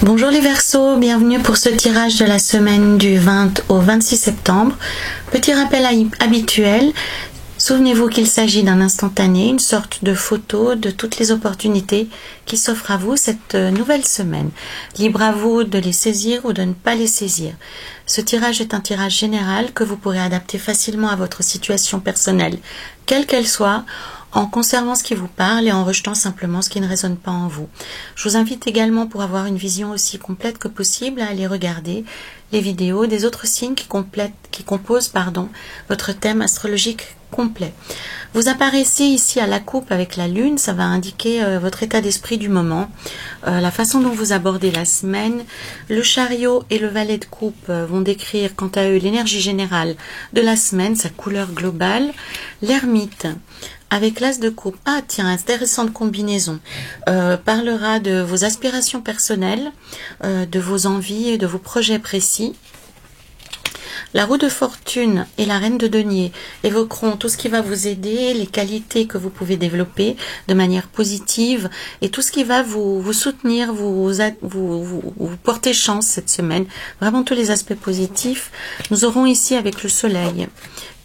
Bonjour les Verseaux, bienvenue pour ce tirage de la semaine du 20 au 26 septembre. Petit rappel habituel, souvenez-vous qu'il s'agit d'un instantané, une sorte de photo de toutes les opportunités qui s'offrent à vous cette nouvelle semaine. Libre à vous de les saisir ou de ne pas les saisir. Ce tirage est un tirage général que vous pourrez adapter facilement à votre situation personnelle, quelle qu'elle soit, en conservant ce qui vous parle et en rejetant simplement ce qui ne résonne pas en vous. Je vous invite également, pour avoir une vision aussi complète que possible, à aller regarder les vidéos des autres signes qui composent votre thème astrologique complet. Vous apparaissez ici à la coupe avec la lune, ça va indiquer votre état d'esprit du moment, la façon dont vous abordez la semaine. Le chariot et le valet de coupe vont décrire quant à eux l'énergie générale de la semaine, sa couleur globale. L'ermite avec l'as de coupe, ah tiens, intéressante combinaison, parlera de vos aspirations personnelles, de vos envies et de vos projets précis. La roue de fortune et la reine de denier évoqueront tout ce qui va vous aider, les qualités que vous pouvez développer de manière positive et tout ce qui va vous soutenir, vous porter chance cette semaine. Vraiment tous les aspects positifs. Nous aurons ici avec le soleil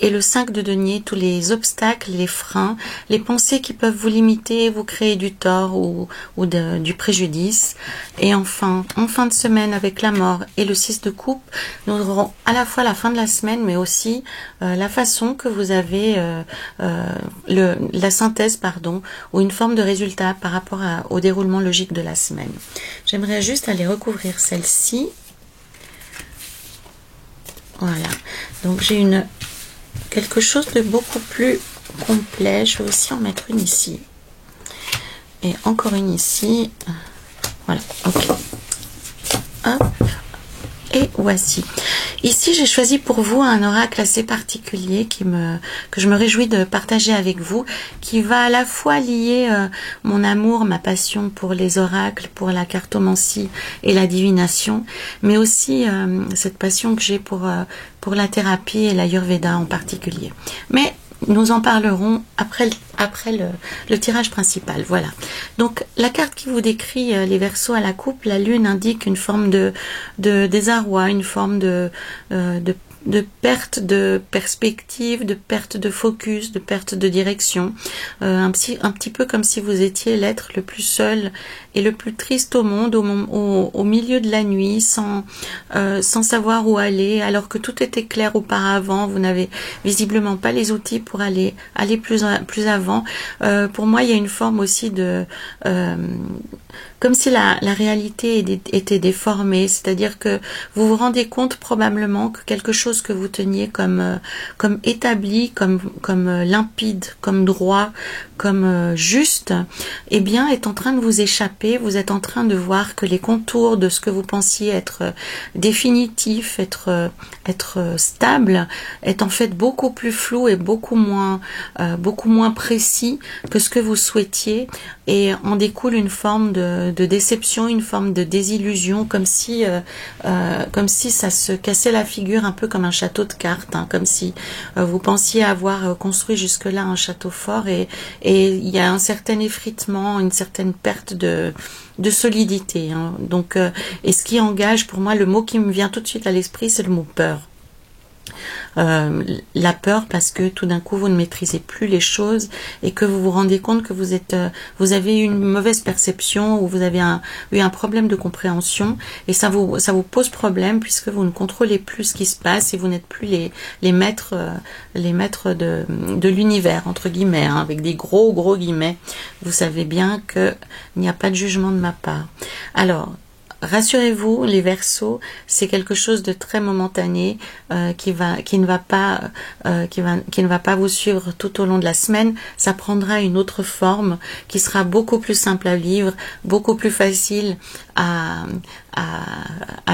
et le 5 de denier tous les obstacles, les freins, les pensées qui peuvent vous limiter, vous créer du tort ou du préjudice. Et enfin, en fin de semaine avec la mort et le 6 de coupe, nous aurons à la fois la fin de la semaine, mais aussi la façon que vous avez, la synthèse, ou une forme de résultat par rapport au déroulement logique de la semaine. J'aimerais juste aller recouvrir celle-ci. Voilà. Donc j'ai quelque chose de beaucoup plus complet. Je vais aussi en mettre une ici. Et encore une ici. Voilà, ok. Hop. Et voici. Ici, j'ai choisi pour vous un oracle assez particulier que je me réjouis de partager avec vous, qui va à la fois lier mon amour, ma passion pour les oracles, pour la cartomancie et la divination, mais aussi cette passion que j'ai pour la thérapie et l'ayurveda en particulier. Mais nous en parlerons après le tirage principal. Voilà. Donc la carte qui vous décrit les Verseaux à la coupe, la lune indique une forme de désarroi, une forme de perte de perspective, de perte de focus, de perte de direction, un petit peu comme si vous étiez l'être le plus seul et le plus triste au monde, au milieu de la nuit, sans savoir où aller, alors que tout était clair auparavant. Vous n'avez visiblement pas les outils pour aller plus avant. Pour moi, il y a une forme aussi de comme si la réalité était déformée, c'est-à-dire que vous vous rendez compte probablement que quelque chose que vous teniez comme établi, comme limpide, comme droit, comme juste, eh bien est en train de vous échapper. Vous êtes en train de voir que les contours de ce que vous pensiez être définitif, être stable, est en fait beaucoup plus flou et beaucoup moins précis que ce que vous souhaitiez, et en découle une forme de déception, une forme de désillusion, comme si ça se cassait la figure, un peu comme un château de cartes, comme si vous pensiez avoir construit jusque-là un château fort, et il y a un certain effritement, une certaine perte de solidité. Donc, et ce qui engage, pour moi, le mot qui me vient tout de suite à l'esprit, c'est le mot peur. La peur parce que tout d'un coup vous ne maîtrisez plus les choses et que vous vous rendez compte que vous avez eu une mauvaise perception, ou vous avez eu un problème de compréhension, et ça vous pose problème puisque vous ne contrôlez plus ce qui se passe et vous n'êtes plus les maîtres de l'univers, entre guillemets, avec des gros guillemets. Vous savez bien qu'il n'y a pas de jugement de ma part. Alors, rassurez-vous, les Verseaux, c'est quelque chose de très momentané, qui ne va pas vous suivre tout au long de la semaine. Ça prendra une autre forme qui sera beaucoup plus simple à vivre, beaucoup plus facile à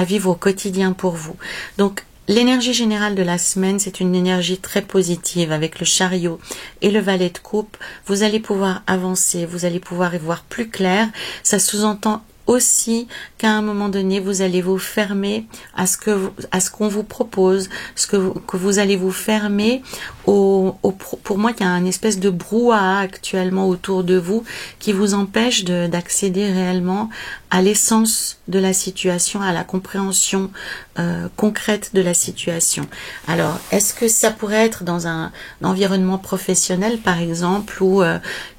vivre au quotidien pour vous. Donc, l'énergie générale de la semaine, c'est une énergie très positive avec le chariot et le valet de coupe. Vous allez pouvoir avancer, vous allez pouvoir y voir plus clair. Ça sous-entend aussi qu'à un moment donné, vous allez vous fermer à ce qu'on vous propose, que vous allez vous fermer pour moi, il y a une espèce de brouhaha actuellement autour de vous qui vous empêche d'accéder réellement à l'essence de la situation, à la compréhension concrète de la situation. Alors, est-ce que ça pourrait être dans un environnement professionnel, par exemple, où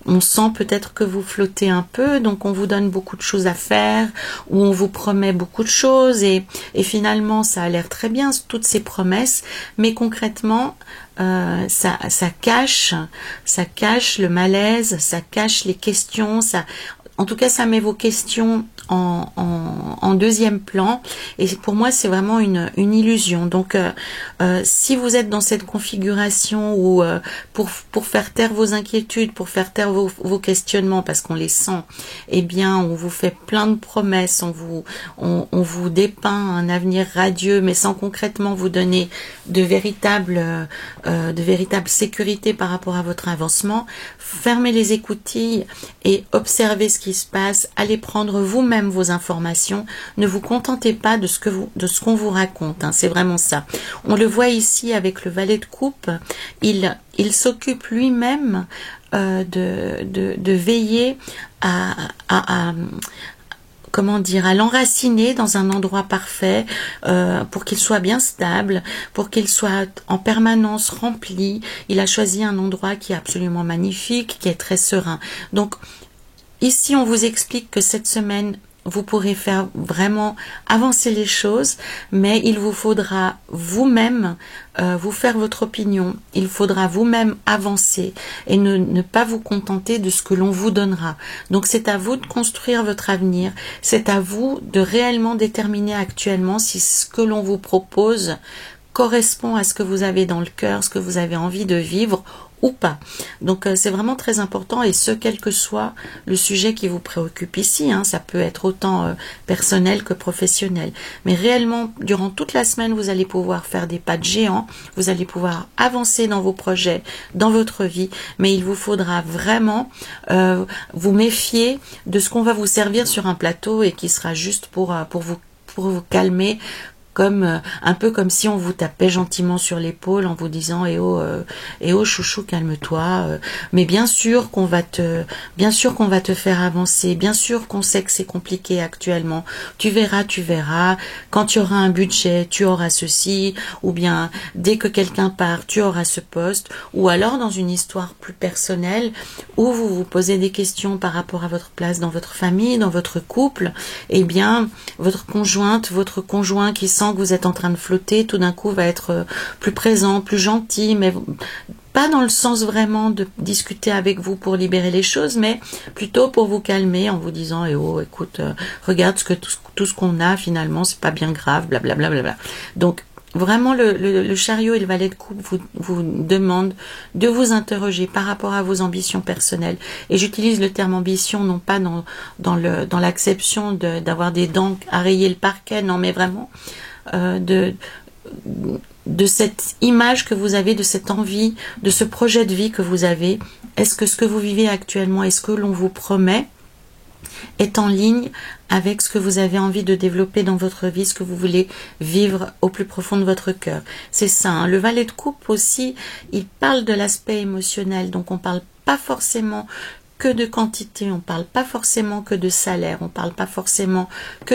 on sent peut-être que vous flottez un peu, donc on vous donne beaucoup de choses à faire, où on vous promet beaucoup de choses, et finalement, ça a l'air très bien, toutes ces promesses, mais concrètement, ça cache le malaise, ça cache les questions, en tout cas, ça met vos questions en deuxième plan, et pour moi c'est vraiment une illusion. Donc si vous êtes dans cette configuration où pour faire taire vos inquiétudes, pour faire taire vos questionnements, parce qu'on les sent, eh bien on vous fait plein de promesses, on vous dépeint un avenir radieux, mais sans concrètement vous donner de véritables sécurités par rapport à votre avancement, fermez les écoutilles et observez ce qui se passe, allez prendre vous-même vos informations, ne vous contentez pas de ce qu'on vous raconte, hein, c'est vraiment ça. On le voit ici avec le valet de coupe, il s'occupe lui-même de veiller à comment dire, à l'enraciner dans un endroit parfait pour qu'il soit bien stable, pour qu'il soit en permanence rempli. Il a choisi un endroit qui est absolument magnifique, qui est très serein. Donc ici, on vous explique que cette semaine, vous pourrez faire vraiment avancer les choses, mais il vous faudra vous-même vous faire votre opinion. Il faudra vous-même avancer et ne pas vous contenter de ce que l'on vous donnera. Donc c'est à vous de construire votre avenir. C'est à vous de réellement déterminer actuellement si ce que l'on vous propose correspond à ce que vous avez dans le cœur, ce que vous avez envie de vivre ou pas. Donc c'est vraiment très important, et ce quel que soit le sujet qui vous préoccupe ici, hein, ça peut être autant personnel que professionnel, mais réellement durant toute la semaine vous allez pouvoir faire des pas de géant, vous allez pouvoir avancer dans vos projets, dans votre vie, mais il vous faudra vraiment vous méfier de ce qu'on va vous servir sur un plateau et qui sera juste pour vous calmer, un peu comme si on vous tapait gentiment sur l'épaule en vous disant eh oh chouchou, calme-toi, mais bien sûr qu'on va te faire avancer, bien sûr qu'on sait que c'est compliqué actuellement, tu verras, quand tu auras un budget tu auras ceci, ou bien dès que quelqu'un part tu auras ce poste, ou alors dans une histoire plus personnelle où vous vous posez des questions par rapport à votre place dans votre famille, dans votre couple, eh bien votre conjoint qui sent que vous êtes en train de flotter, tout d'un coup va être plus présent, plus gentil, mais pas dans le sens vraiment de discuter avec vous pour libérer les choses, mais plutôt pour vous calmer en vous disant eh oh écoute, regarde tout ce qu'on a finalement, c'est pas bien grave, blablabla. Bla, bla, bla. Donc vraiment le chariot et le valet de coupe vous demandent de vous interroger par rapport à vos ambitions personnelles, et j'utilise le terme ambition non pas dans l'acception d'avoir des dents à rayer le parquet, non, mais vraiment de cette image que vous avez, de cette envie, de ce projet de vie que vous avez. Est-ce que ce que vous vivez actuellement et ce que l'on vous promet est en ligne avec ce que vous avez envie de développer dans votre vie, ce que vous voulez vivre au plus profond de votre cœur? C'est ça, hein. Le valet de coupe aussi, il parle de l'aspect émotionnel, donc on parle pas forcément que de quantité, on parle pas forcément que de salaire, on parle pas forcément que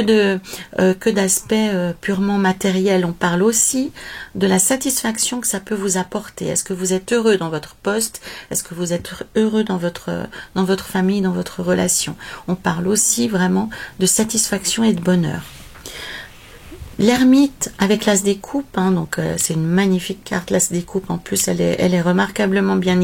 d'aspect purement matériel, on parle aussi de la satisfaction que ça peut vous apporter. Est-ce que vous êtes heureux dans votre poste? Est-ce que vous êtes heureux dans votre famille, dans votre relation? On parle aussi vraiment de satisfaction et de bonheur. L'ermite avec l'as des coupes, hein, donc c'est une magnifique carte, l'as des coupes, en plus elle est remarquablement bien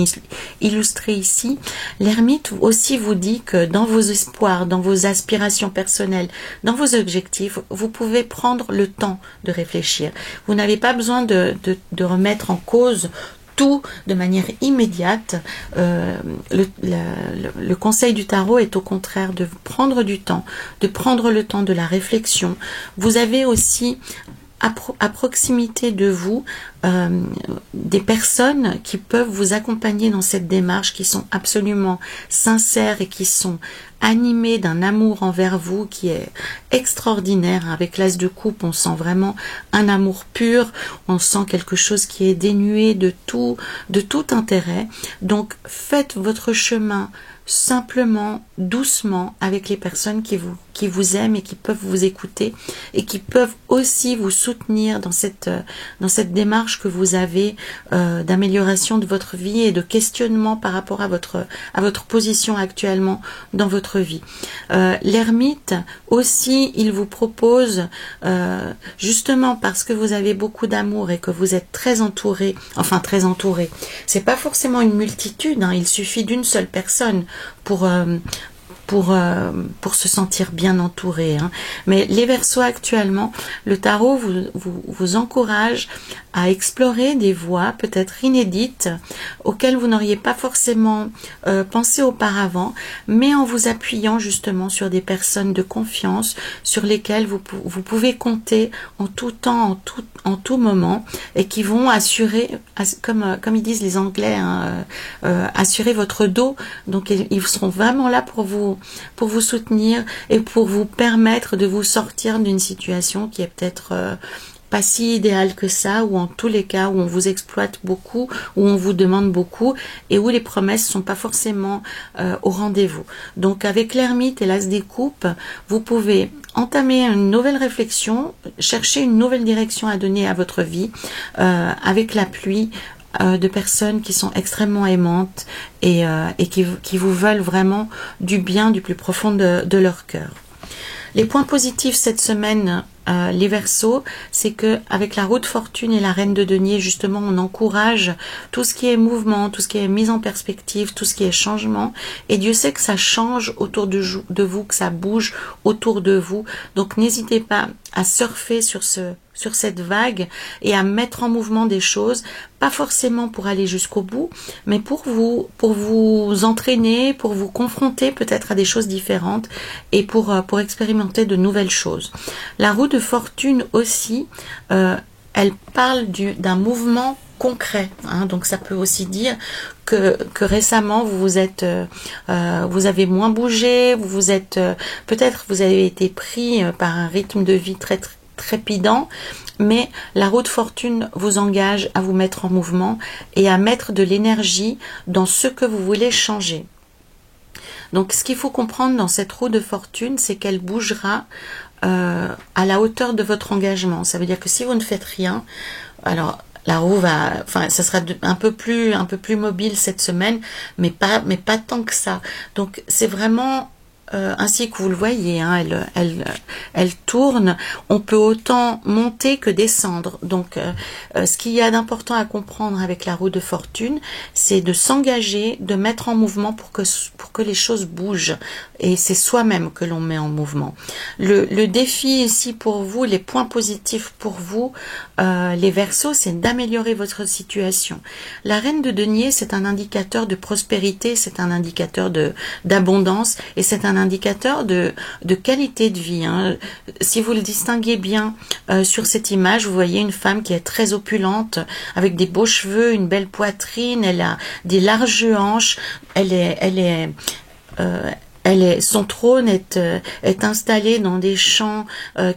illustrée ici. L'ermite aussi vous dit que dans vos espoirs, dans vos aspirations personnelles, dans vos objectifs, vous pouvez prendre le temps de réfléchir. Vous n'avez pas besoin de remettre en cause tout de manière immédiate. Le conseil du tarot est au contraire de prendre du temps, de prendre le temps de la réflexion. Vous avez aussi à proximité de vous des personnes qui peuvent vous accompagner dans cette démarche, qui sont absolument sincères et qui sont animées d'un amour envers vous qui est extraordinaire. Avec l'as de coupe, on sent vraiment un amour pur, on sent quelque chose qui est dénué de tout intérêt. Donc faites votre chemin simplement, doucement, avec les personnes qui vous aiment et qui peuvent vous écouter et qui peuvent aussi vous soutenir dans cette démarche que vous avez d'amélioration de votre vie et de questionnement par rapport à votre position actuellement dans votre vie. L'ermite aussi, il vous propose, justement parce que vous avez beaucoup d'amour et que vous êtes très entouré, c'est pas forcément une multitude, hein, il suffit d'une seule personne pour se sentir bien entouré. Hein. Mais les Verseaux actuellement, le tarot vous encourage à explorer des voies peut-être inédites auxquelles vous n'auriez pas forcément pensé auparavant, mais en vous appuyant justement sur des personnes de confiance sur lesquelles vous pouvez compter en tout temps, en tout moment, et qui vont assurer, comme ils disent les Anglais, hein, assurer votre dos. Donc ils seront vraiment là pour vous soutenir et pour vous permettre de vous sortir d'une situation qui est peut-être pas si idéale que ça, ou en tous les cas où on vous exploite beaucoup, où on vous demande beaucoup et où les promesses sont pas forcément au rendez-vous. Donc avec l'ermite et l'as des coupes, vous pouvez entamer une nouvelle réflexion, chercher une nouvelle direction à donner à votre vie avec l'appui de personnes qui sont extrêmement aimantes et qui vous veulent vraiment du bien du plus profond de leur cœur. Les points positifs cette semaine, les Verseaux, c'est que avec la roue de fortune et la reine de denier, justement, on encourage tout ce qui est mouvement, tout ce qui est mise en perspective, tout ce qui est changement. Et Dieu sait que ça change autour de vous, que ça bouge autour de vous. Donc n'hésitez pas à surfer sur cette vague et à mettre en mouvement des choses, pas forcément pour aller jusqu'au bout, mais pour vous entraîner, pour vous confronter peut-être à des choses différentes et pour expérimenter de nouvelles choses. La roue de fortune aussi, elle parle d'un mouvement concret, hein, donc ça peut aussi dire que récemment vous avez moins bougé, peut-être vous avez été pris par un rythme de vie très trépidant, mais la roue de fortune vous engage à vous mettre en mouvement et à mettre de l'énergie dans ce que vous voulez changer. Donc ce qu'il faut comprendre dans cette roue de fortune, c'est qu'elle bougera à la hauteur de votre engagement. Ça veut dire que si vous ne faites rien, alors la roue ça sera un peu plus mobile cette semaine, mais pas tant que ça. Donc c'est vraiment ainsi que vous le voyez, hein, elle tourne. On peut autant monter que descendre. Donc, ce qu'il y a d'important à comprendre avec la roue de fortune, c'est de s'engager, de mettre en mouvement pour que les choses bougent. Et c'est soi-même que l'on met en mouvement. Le défi ici pour vous, les points positifs pour vous, les Verseaux, c'est d'améliorer votre situation. La reine de denier, c'est un indicateur de prospérité, c'est un indicateur d'abondance et c'est un indicateur de qualité de vie. Hein. Si vous le distinguez bien sur cette image, vous voyez une femme qui est très opulente, avec des beaux cheveux, une belle poitrine, elle a des larges hanches, son trône est installé dans des champs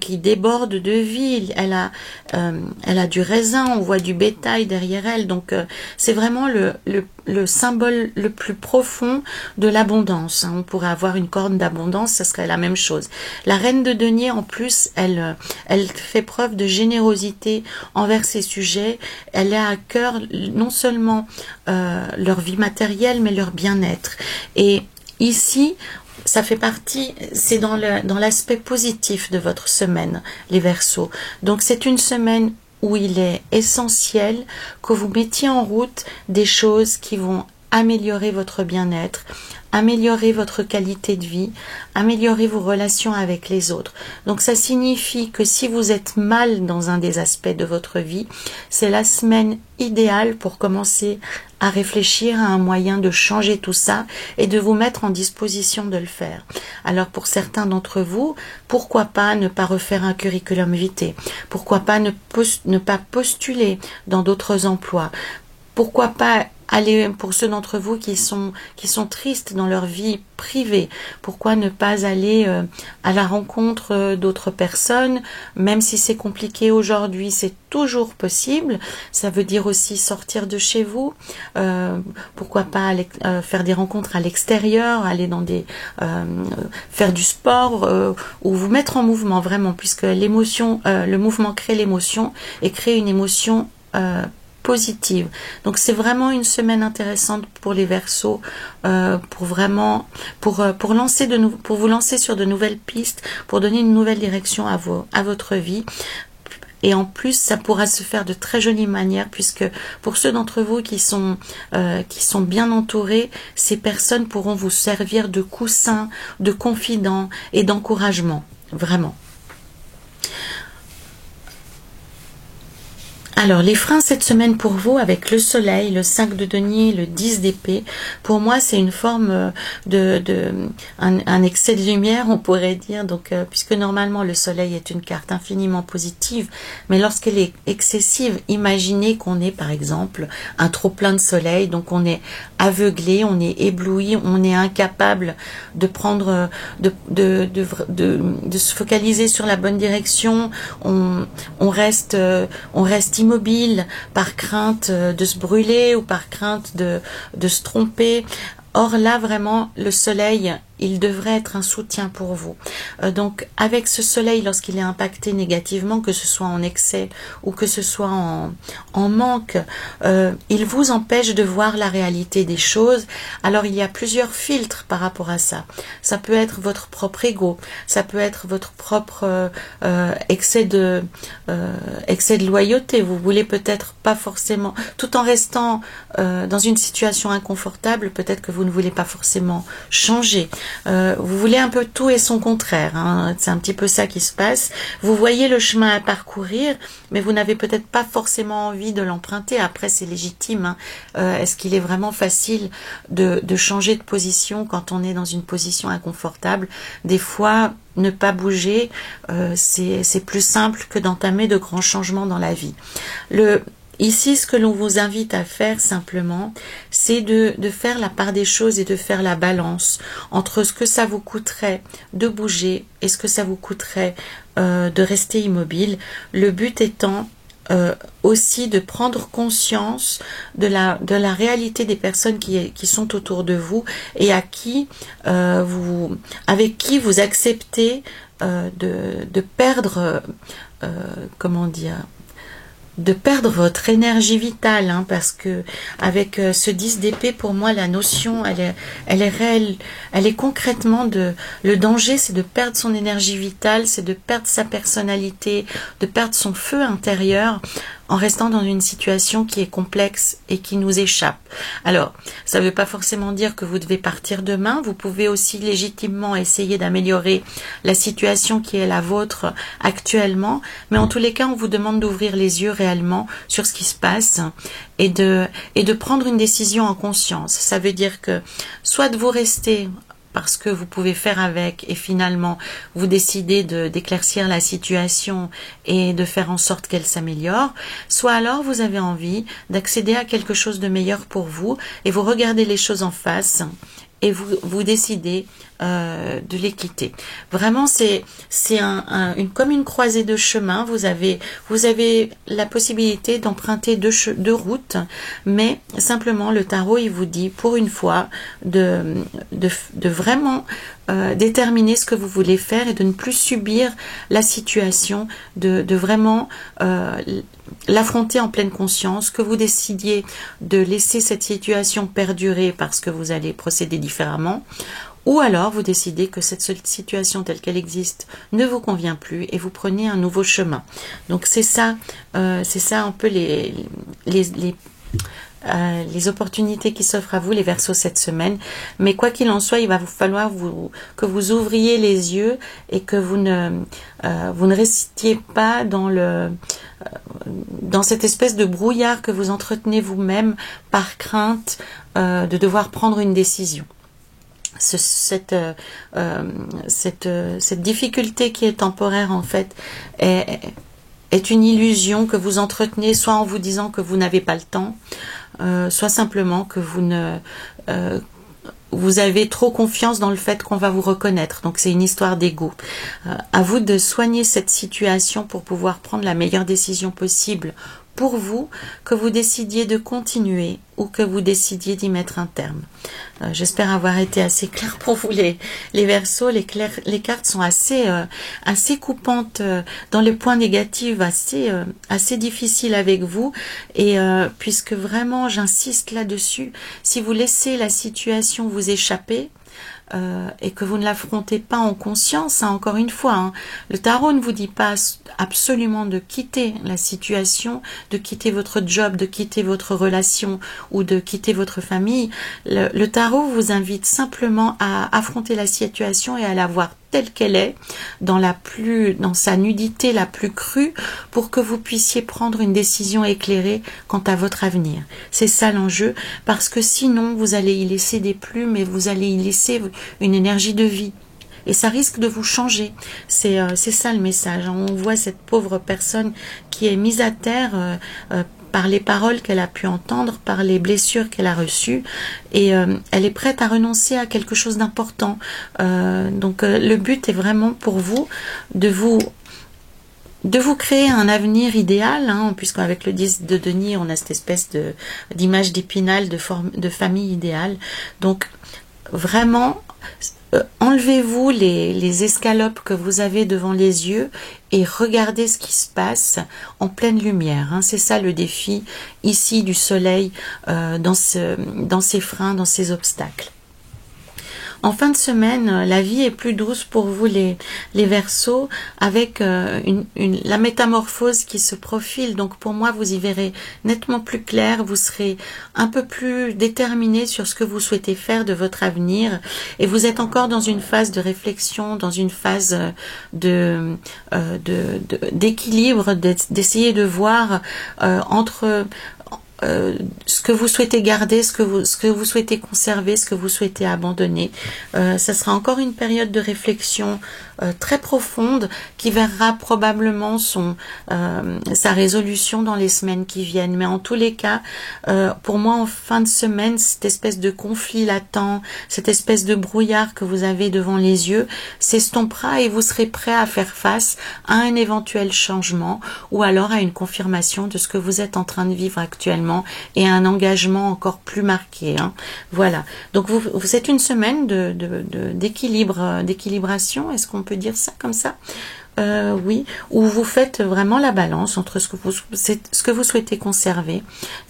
qui débordent de vie. Elle a du raisin, on voit du bétail derrière elle. Donc c'est vraiment le symbole le plus profond de l'abondance. On pourrait avoir une corne d'abondance, ça serait la même chose. La reine de denier, en plus, elle fait preuve de générosité envers ses sujets. Elle a à cœur non seulement leur vie matérielle, mais leur bien-être. Et ici, ça fait partie, c'est dans l'aspect positif de votre semaine, les Verseaux. Donc c'est une semaine où il est essentiel que vous mettiez en route des choses qui vont améliorer votre bien-être, améliorer votre qualité de vie, améliorer vos relations avec les autres. Donc ça signifie que si vous êtes mal dans un des aspects de votre vie, c'est la semaine idéale pour commencer à réfléchir à un moyen de changer tout ça et de vous mettre en disposition de le faire. Alors pour certains d'entre vous, pourquoi pas ne pas refaire un curriculum vitae? Pourquoi pas ne pas postuler dans d'autres emplois? Pourquoi pas aller, pour ceux d'entre vous qui sont tristes dans leur vie privée, pourquoi ne pas aller à la rencontre d'autres personnes, même si c'est compliqué aujourd'hui, c'est toujours possible. Ça veut dire aussi sortir de chez vous, pourquoi pas faire des rencontres à l'extérieur, aller dans faire du sport, ou vous mettre en mouvement vraiment, puisque l'émotion, le mouvement crée l'émotion et crée une émotion positive. Donc c'est vraiment une semaine intéressante pour les Verseaux, pour vous lancer sur de nouvelles pistes, pour donner une nouvelle direction à votre vie. Et en plus, ça pourra se faire de très jolies manières, puisque pour ceux d'entre vous qui sont bien entourés, ces personnes pourront vous servir de coussin, de confident et d'encouragement, vraiment. Alors, les freins cette semaine pour vous, avec le soleil, le 5 de denier, le 10 d'épée, pour moi, c'est une forme un excès de lumière, on pourrait dire. Donc, puisque normalement, le soleil est une carte infiniment positive, mais lorsqu'elle est excessive, imaginez qu'on est, par exemple, un trop-plein de soleil, donc on est aveuglé, on est ébloui, on est incapable de prendre, de se focaliser sur la bonne direction, on reste immobile par crainte de se brûler ou par crainte de se tromper. Or là, vraiment, le soleil, il devrait être un soutien pour vous. Donc, avec ce soleil, lorsqu'il est impacté négativement, que ce soit en excès ou que ce soit en manque, il vous empêche de voir la réalité des choses. Alors, il y a plusieurs filtres par rapport à ça. Ça peut être votre propre ego, ça peut être votre propre excès de loyauté. Vous voulez peut-être pas forcément, tout en restant dans une situation inconfortable, peut-être que vous ne voulez pas forcément changer. Vous voulez un peu tout et son contraire, hein. C'est un petit peu ça qui se passe. Vous voyez le chemin à parcourir, mais vous n'avez peut-être pas forcément envie de l'emprunter. Après, c'est légitime, hein. Est-ce qu'il est vraiment facile de changer de position quand on est dans une position inconfortable? Des fois, ne pas bouger, c'est plus simple que d'entamer de grands changements dans la vie. Ici, ce que l'on vous invite à faire simplement, c'est de faire la part des choses et de faire la balance entre ce que ça vous coûterait de bouger et ce que ça vous coûterait de rester immobile. Le but étant aussi de prendre conscience de la réalité des personnes qui sont autour de vous et avec qui vous acceptez de perdre, comment dire, de perdre votre énergie vitale, hein, parce que avec ce 10 d'épée, pour moi, la notion, elle est réelle, elle est concrètement le danger, c'est de perdre son énergie vitale, c'est de perdre sa personnalité, de perdre son feu intérieur en restant dans une situation qui est complexe et qui nous échappe. Alors, ça ne veut pas forcément dire que vous devez partir demain. Vous pouvez aussi légitimement essayer d'améliorer la situation qui est la vôtre actuellement. Mais en tous les cas, on vous demande d'ouvrir les yeux réellement sur ce qui se passe et de prendre une décision en conscience. Ça veut dire que soit de vous rester parce que vous pouvez faire avec et finalement vous décidez d'éclaircir la situation et de faire en sorte qu'elle s'améliore, soit alors vous avez envie d'accéder à quelque chose de meilleur pour vous et vous regardez les choses en face et vous décidez de les quitter. Vraiment, c'est comme une croisée de chemin. Vous avez la possibilité d'emprunter deux routes, mais simplement le tarot, il vous dit pour une fois de vraiment déterminer ce que vous voulez faire et de ne plus subir la situation, de vraiment l'affronter en pleine conscience, que vous décidiez de laisser cette situation perdurer parce que vous allez procéder différemment, ou alors vous décidez que cette situation telle qu'elle existe ne vous convient plus et vous prenez un nouveau chemin. Donc c'est ça un peu les opportunités qui s'offrent à vous, les Verseaux, cette semaine. Mais quoi qu'il en soit, il va vous falloir que vous ouvriez les yeux et que vous ne restiez pas dans cette espèce de brouillard que vous entretenez vous-même par crainte de devoir prendre une décision. Cette difficulté qui est temporaire, en fait, est une illusion que vous entretenez, soit en vous disant que vous n'avez pas le temps, soit simplement que vous avez trop confiance dans le fait qu'on va vous reconnaître. Donc c'est une histoire d'ego. À vous de soigner cette situation pour pouvoir prendre la meilleure décision possible pour vous, que vous décidiez de continuer ou que vous décidiez d'y mettre un terme. J'espère avoir été assez claire pour vous, les Verseaux. Les cartes sont assez coupantes dans les points négatifs, assez difficiles avec vous. Et puisque vraiment j'insiste là-dessus, si vous laissez la situation vous échapper, et que vous ne l'affrontez pas en conscience, hein, encore une fois, hein, le tarot ne vous dit pas absolument de quitter la situation, de quitter votre job, de quitter votre relation ou de quitter votre famille. Le tarot vous invite simplement à affronter la situation et à la voir telle qu'elle est, dans sa nudité la plus crue, pour que vous puissiez prendre une décision éclairée quant à votre avenir. C'est ça l'enjeu, parce que sinon vous allez y laisser des plumes et vous allez y laisser une énergie de vie. Et ça risque de vous changer. C'est ça le message. On voit cette pauvre personne qui est mise à terre par les paroles qu'elle a pu entendre, par les blessures qu'elle a reçues, et elle est prête à renoncer à quelque chose d'important. Donc le but est vraiment pour vous de vous créer un avenir idéal, hein, puisqu'avec le 10 de denier, on a cette espèce d'image d'épinal, de famille idéale. Donc vraiment, enlevez-vous les escalopes que vous avez devant les yeux et regardez ce qui se passe en pleine lumière. Hein. C'est ça le défi ici du soleil dans ces freins, dans ces obstacles. En fin de semaine, la vie est plus douce pour vous, les Verseaux, avec la métamorphose qui se profile. Donc pour moi, vous y verrez nettement plus clair, vous serez un peu plus déterminé sur ce que vous souhaitez faire de votre avenir, et vous êtes encore dans une phase de réflexion, dans une phase d'équilibre, d'essayer de voir entre ce que vous souhaitez garder, ce que vous souhaitez conserver, ce que vous souhaitez abandonner. Ça sera encore une période de réflexion très profonde qui verra probablement sa résolution dans les semaines qui viennent. Mais en tous les cas, pour moi, en fin de semaine, cette espèce de conflit latent, cette espèce de brouillard que vous avez devant les yeux s'estompera et vous serez prêt à faire face à un éventuel changement ou alors à une confirmation de ce que vous êtes en train de vivre actuellement et à un engagement encore plus marqué. Hein. Voilà. Donc vous êtes une semaine d'équilibration, est-ce qu'on peut dire ça comme ça? Oui, où vous faites vraiment la balance entre ce que vous souhaitez conserver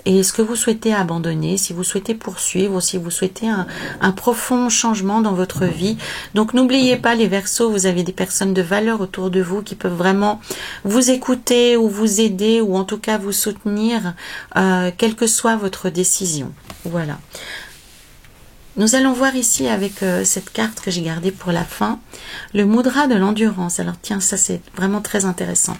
et ce que vous souhaitez abandonner, si vous souhaitez poursuivre ou si vous souhaitez un profond changement dans votre vie. Donc n'oubliez pas, les Verseaux, vous avez des personnes de valeur autour de vous qui peuvent vraiment vous écouter ou vous aider ou en tout cas vous soutenir, quelle que soit votre décision. Voilà. Nous allons voir ici avec cette carte que j'ai gardée pour la fin, le Mudra de l'endurance. Alors tiens, ça c'est vraiment très intéressant.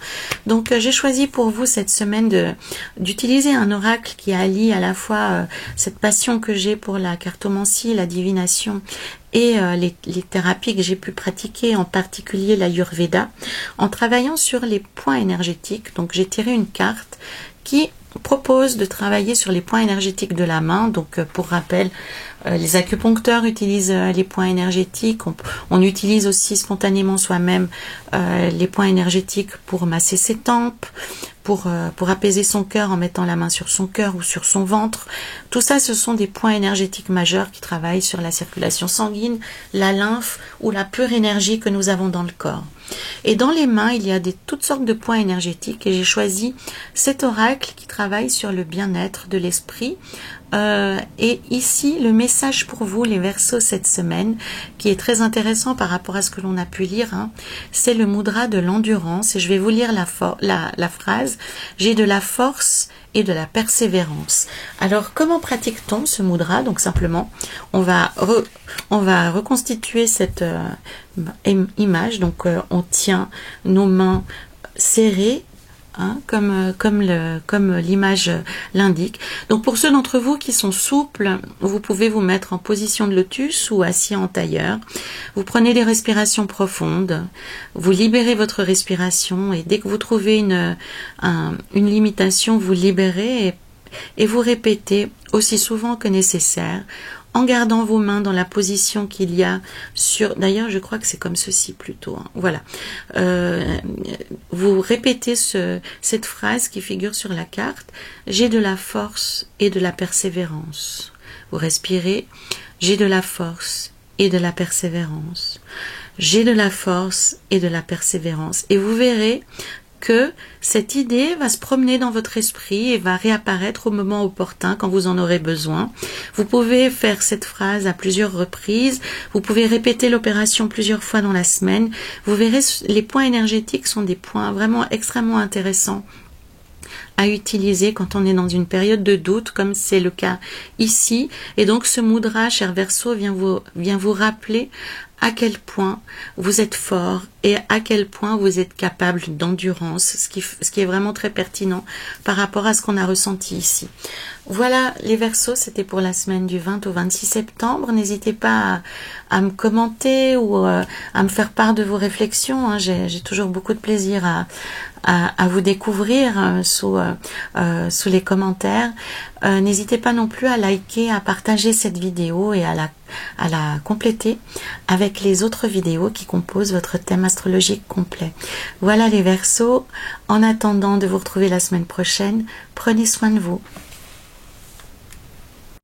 Donc j'ai choisi pour vous cette semaine d'utiliser un oracle qui allie à la fois cette passion que j'ai pour la cartomancie, la divination et les thérapies que j'ai pu pratiquer, en particulier l'Ayurveda, en travaillant sur les points énergétiques. Donc j'ai tiré une carte qui propose de travailler sur les points énergétiques de la main. Donc pour rappel, les acupuncteurs utilisent les points énergétiques. On utilise aussi spontanément soi-même les points énergétiques pour masser ses tempes, pour apaiser son cœur en mettant la main sur son cœur ou sur son ventre. Tout ça, ce sont des points énergétiques majeurs qui travaillent sur la circulation sanguine, la lymphe ou la pure énergie que nous avons dans le corps. Et dans les mains, il y a toutes sortes de points énergétiques et j'ai choisi cet oracle qui travaille sur le bien-être de l'esprit, Et ici, le message pour vous, les Verseaux, cette semaine, qui est très intéressant par rapport à ce que l'on a pu lire, hein, c'est le mudra de l'endurance. Et je vais vous lire la phrase. J'ai de la force et de la persévérance. Alors, comment pratique-t-on ce mudra? Donc, simplement, on va reconstituer cette image. Donc, on tient nos mains serrées, hein, comme l'image l'indique. Donc, pour ceux d'entre vous qui sont souples, vous pouvez vous mettre en position de lotus ou assis en tailleur. Vous prenez des respirations profondes, vous libérez votre respiration et dès que vous trouvez une limitation, vous libérez et vous répétez aussi souvent que nécessaire en gardant vos mains dans la position qu'il y a sur... D'ailleurs, je crois que c'est comme ceci plutôt. Hein. Voilà. Vous répétez cette phrase qui figure sur la carte. J'ai de la force et de la persévérance. Vous respirez. J'ai de la force et de la persévérance. J'ai de la force et de la persévérance. Et vous verrez que cette idée va se promener dans votre esprit et va réapparaître au moment opportun quand vous en aurez besoin. Vous pouvez faire cette phrase à plusieurs reprises, vous pouvez répéter l'opération plusieurs fois dans la semaine. Vous verrez, les points énergétiques sont des points vraiment extrêmement intéressants à utiliser quand on est dans une période de doute, comme c'est le cas ici. Et donc ce mudra, cher Verseau, vient vous rappeler à quel point vous êtes fort et à quel point vous êtes capable d'endurance, ce qui est vraiment très pertinent par rapport à ce qu'on a ressenti ici. Voilà les Verseaux, c'était pour la semaine du 20 au 26 septembre. N'hésitez pas à me commenter ou à me faire part de vos réflexions. Hein. J'ai toujours beaucoup de plaisir à vous découvrir sous les commentaires. N'hésitez pas non plus à liker, à partager cette vidéo et à la compléter avec les autres vidéos qui composent votre thème astrologique complet. Voilà les Verseaux. En attendant de vous retrouver la semaine prochaine, prenez soin de vous.